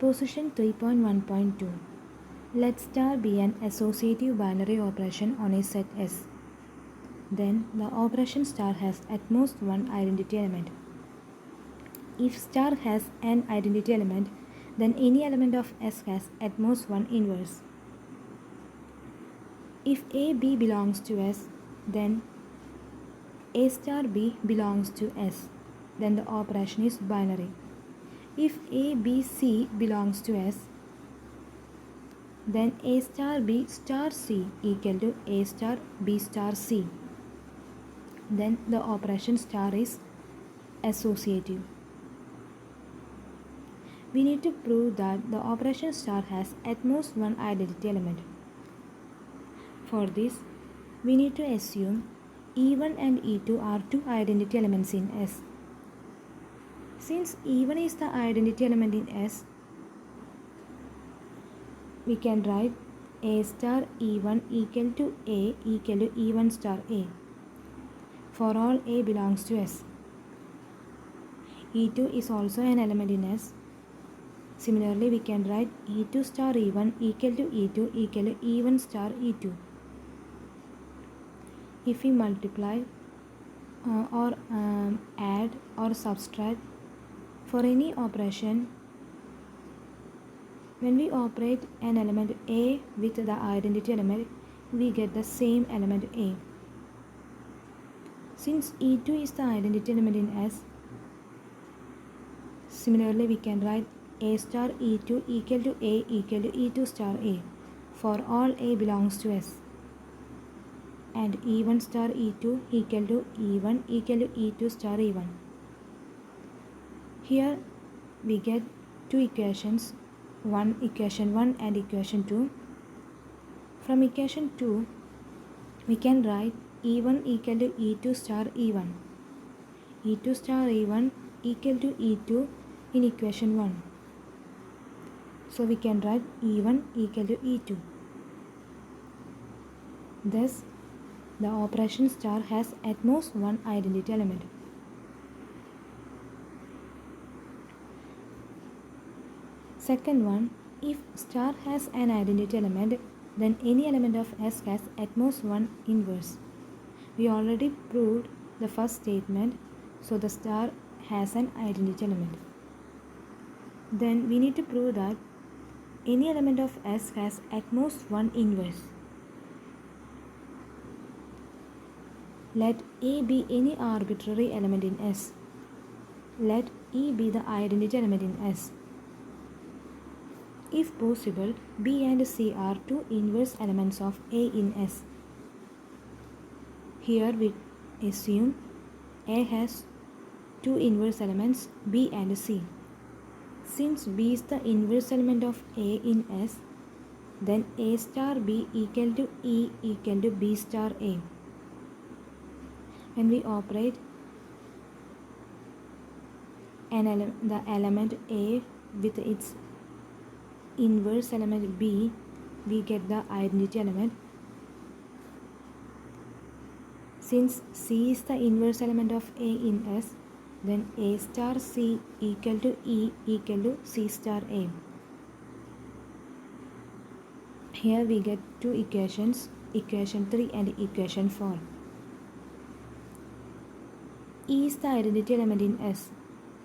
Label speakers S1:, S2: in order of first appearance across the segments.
S1: Proposition 3.1.2. Let star be an associative binary operation on a set S. Then the operation star has at most one identity element. If star has an identity element, then any element of S has at most one inverse. If A B belongs to S, then A star B belongs to S. Then the operation is binary. If A B C belongs to S, then A star B star C equal to A star B star C. Then the operation star is associative. We need to prove that the operation star has at most one identity element. For this, we need to assume E1 and E2 are two identity elements in S. Since E1 is the identity element in S, we can write A star E1 equal to A equal to E1 star A for all A belongs to S. E2 is also an element in S. Similarly, we can write E2 star E1 equal to E2 equal to E1 star E2. If we multiply or add or subtract for any operation, when we operate an element A with the identity element, we get the same element A. Since E2 is the identity element in S, similarly we can write A star E2 equal to A equal to E2 star A for all A belongs to S, and E1 star E2 equal to E1 equal to E2 star E1. Here we get two equations, equation 1 and equation 2. From equation 2, we can write E1 equal to E2 star E1, E2 star E1 equal to E2 in equation 1. So we can write E1 equal to E2. Thus, the operation star has at most one identity element. Second one, if star has an identity element, then any element of S has at most one inverse. We already proved the first statement, so the star has an identity element. Then we need to prove that any element of S has at most one inverse. Let A be any arbitrary element in S. Let E be the identity element in S. If possible, B and C are two inverse elements of A in S. Here we assume A has two inverse elements B and C. Since B is the inverse element of A in S, then A star B equal to E equal to B star A. When we operate the element A with its inverse element B, we get the identity element. Since C is the inverse element of A in S, then A star C equal to E equal to C star A. Here we get two equations, equation 3 and equation 4. E is the identity element in S,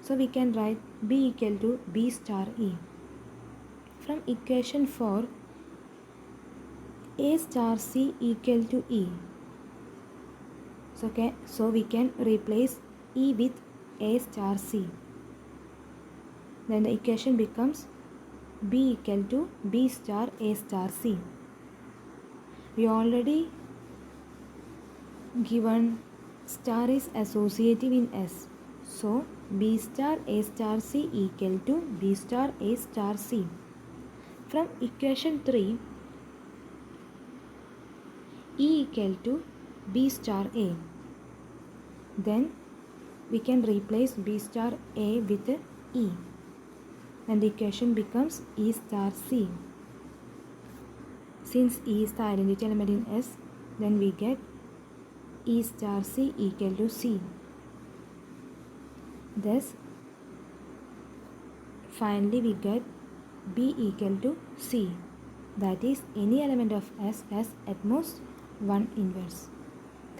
S1: so we can write B equal to B star E. From equation 4, A star C equal to E. So we can replace E with A star C. Then the equation becomes B equal to B star A star C. We already given star is associative in S. So B star A star C equal to B star A star C. From equation 3, E equal to B star A. Then we can replace B star A with E. And the equation becomes E star C. Since E is the identity element in S, then we get E star C equal to C. Thus, finally we get B equal to C. That is, any element of S has at most one inverse.